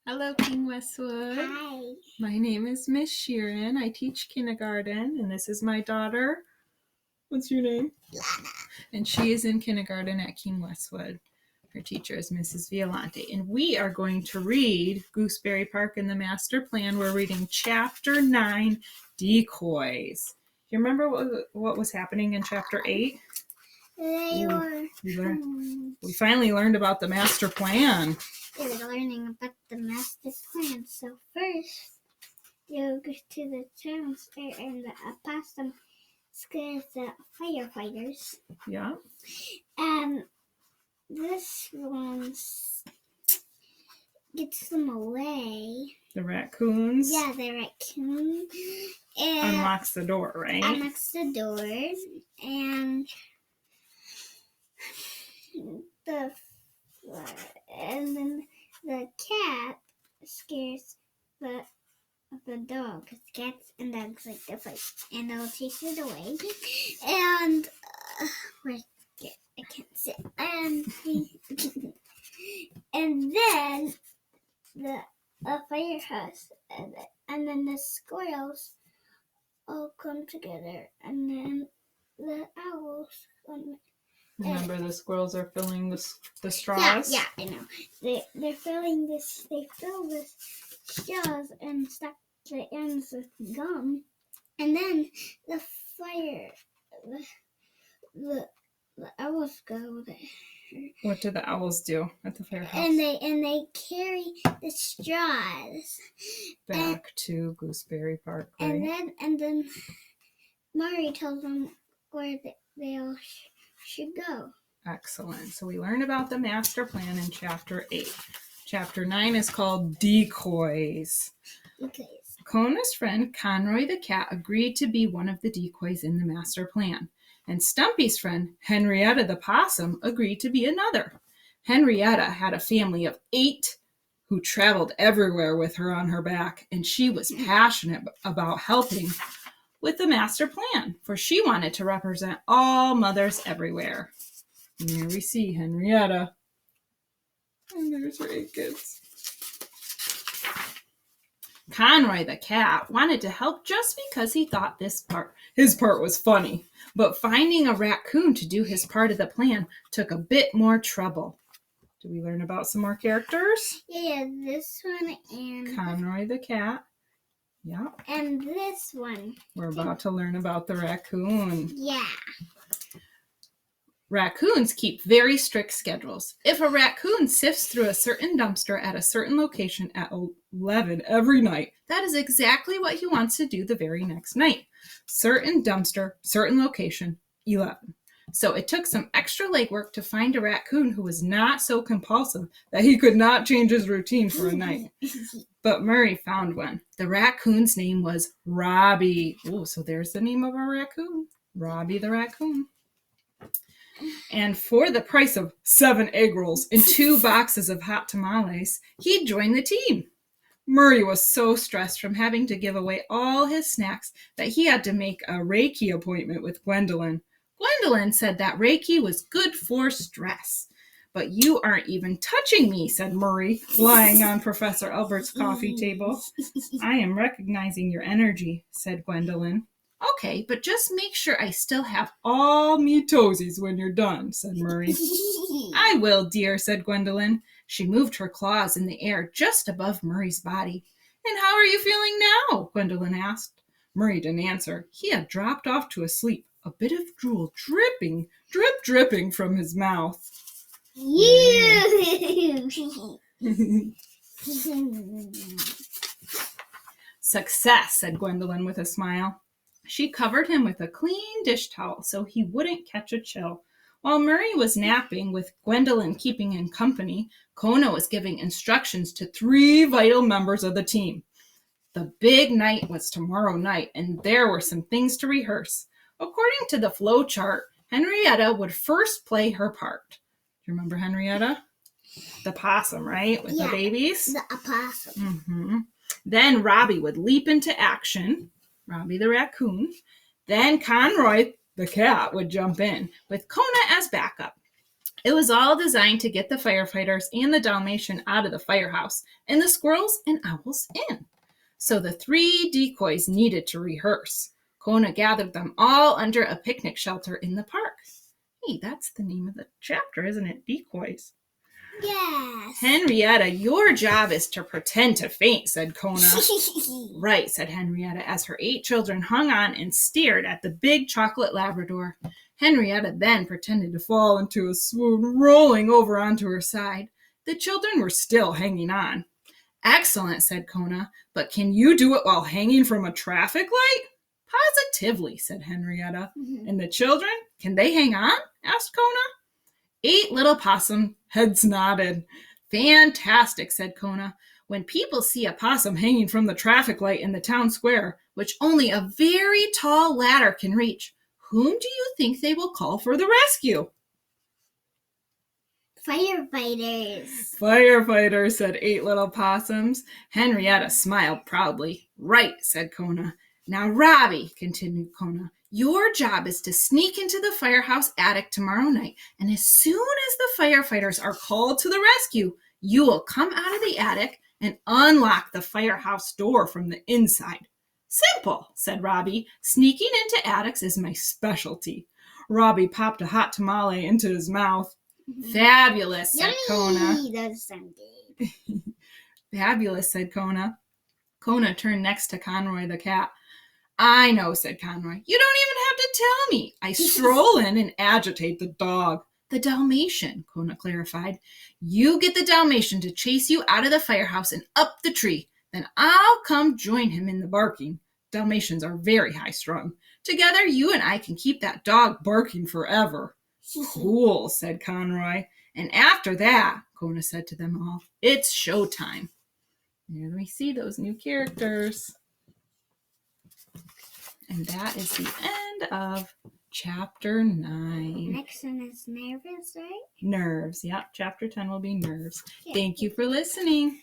Hello, King Westwood. Hi. My name is Miss Sheeran. I teach kindergarten, and this is my daughter. What's your name? Lana. And she is in kindergarten at King Westwood. Her teacher is Mrs. Violante. And we are going to read Gooseberry Park and the Master Plan. We're reading Chapter 9, Decoys. Do you remember what was happening in Chapter 8? We finally learned about the Master Plan. They were learning about the Master Plan. So first, you go to the town square and the opossum scares the firefighters. Yeah. And this one gets them away. The raccoons? Yeah, the raccoon. And unlocks the door, right? Unlocks the door. And then the cat scares the dog, because cats and dogs like to fight, and they'll chase it away. And I can't sit. And then the firehouse, and then the squirrels all come together, and then the owls come. Remember, the squirrels are filling the straws? Yeah, I know. They're filling this. They fill the straws and stuck the ends with gum, and then the owls go there. What do the owls do at the firehouse? And they carry the straws back to Gooseberry Park, right? And then Mari tells them where they all should go. Excellent. So we learned about the master plan in Chapter 8. Chapter 9 is called Decoys. Kona's friend Conroy the cat agreed to be one of the decoys in the master plan. And Stumpy's friend Henrietta the possum agreed to be another. Henrietta had a family of 8 who traveled everywhere with her on her back, and she was passionate about helping with the master plan, for she wanted to represent all mothers everywhere. And here we see Henrietta. And there's her 8 kids. Conroy the cat wanted to help just because he thought his part was funny. But finding a raccoon to do his part of the plan took a bit more trouble. Did we learn about some more characters? Yeah, this one and Conroy the cat. Yeah. And this one. We're about to learn about the raccoon. Yeah. Raccoons keep very strict schedules. If a raccoon sifts through a certain dumpster at a certain location at 11 every night, that is exactly what he wants to do the very next night. Certain dumpster, certain location, 11. So it took some extra legwork to find a raccoon who was not so compulsive that he could not change his routine for a night. But Murray found one. The raccoon's name was Robbie. Oh, so there's the name of our raccoon. Robbie the raccoon. And for the price of 7 egg rolls and 2 boxes of hot tamales, he joined the team. Murray was so stressed from having to give away all his snacks that he had to make a Reiki appointment with Gwendolyn. Gwendolyn said that Reiki was good for stress. But you aren't even touching me, said Murray, lying on Professor Albert's coffee table. I am recognizing your energy, said Gwendolyn. Okay, but just make sure I still have all me toesies when you're done, said Murray. I will, dear, said Gwendolyn. She moved her claws in the air just above Murray's body. And how are you feeling now? Gwendolyn asked. Murray didn't answer. He had dropped off to a sleep, a bit of drool dripping from his mouth. Success, said Gwendolyn with a smile. She covered him with a clean dish towel so he wouldn't catch a chill. While Murray was napping, with Gwendolyn keeping him company, Kona was giving instructions to 3 vital members of the team. The big night was tomorrow night, and there were some things to rehearse. According to the flow chart, Henrietta would first play her part. Do you remember Henrietta? The possum, right? With the babies? The opossum. Mm-hmm. Then Robbie would leap into action. Robbie the raccoon. Then Conroy the cat would jump in with Kona as backup. It was all designed to get the firefighters and the Dalmatian out of the firehouse, and the squirrels and owls in. So the 3 decoys needed to rehearse. Kona gathered them all under a picnic shelter in the park. Hey, that's the name of the chapter, isn't it? Decoys. Yes. Henrietta, your job is to pretend to faint, said Kona. Right, said Henrietta, as her 8 children hung on and stared at the big chocolate Labrador. Henrietta then pretended to fall into a swoon, rolling over onto her side. The children were still hanging on. Excellent, said Kona, but can you do it while hanging from a traffic light? Positively, said Henrietta. And the children, can they hang on? Asked Kona. 8 little possum heads nodded. Fantastic, said Kona. When people see a possum hanging from the traffic light in the town square, which only a very tall ladder can reach, whom do you think they will call for the rescue? Firefighters. Firefighters, said 8 little possums. Henrietta smiled proudly. Right, said Kona. Now, Robbie, continued Kona, your job is to sneak into the firehouse attic tomorrow night, and as soon as the firefighters are called to the rescue, you will come out of the attic and unlock the firehouse door from the inside. Simple, said Robbie. Sneaking into attics is my specialty. Robbie popped a hot tamale into his mouth. Fabulous, said Kona. That sounds good. Fabulous, said Kona. Kona turned next to Conroy the cat. I know, said Conroy. You don't even have to tell me. I stroll in and agitate the dog. The Dalmatian, Kona clarified. You get the Dalmatian to chase you out of the firehouse and up the tree. Then I'll come join him in the barking. Dalmatians are very high-strung. Together, you and I can keep that dog barking forever. Cool, said Conroy. And after that, Kona said to them all, it's showtime. Here we see those new characters. And that is the end of chapter 9. Next one is nervous, right? Nerves. Yep, chapter 10 will be nerves. Yeah. Thank you for listening.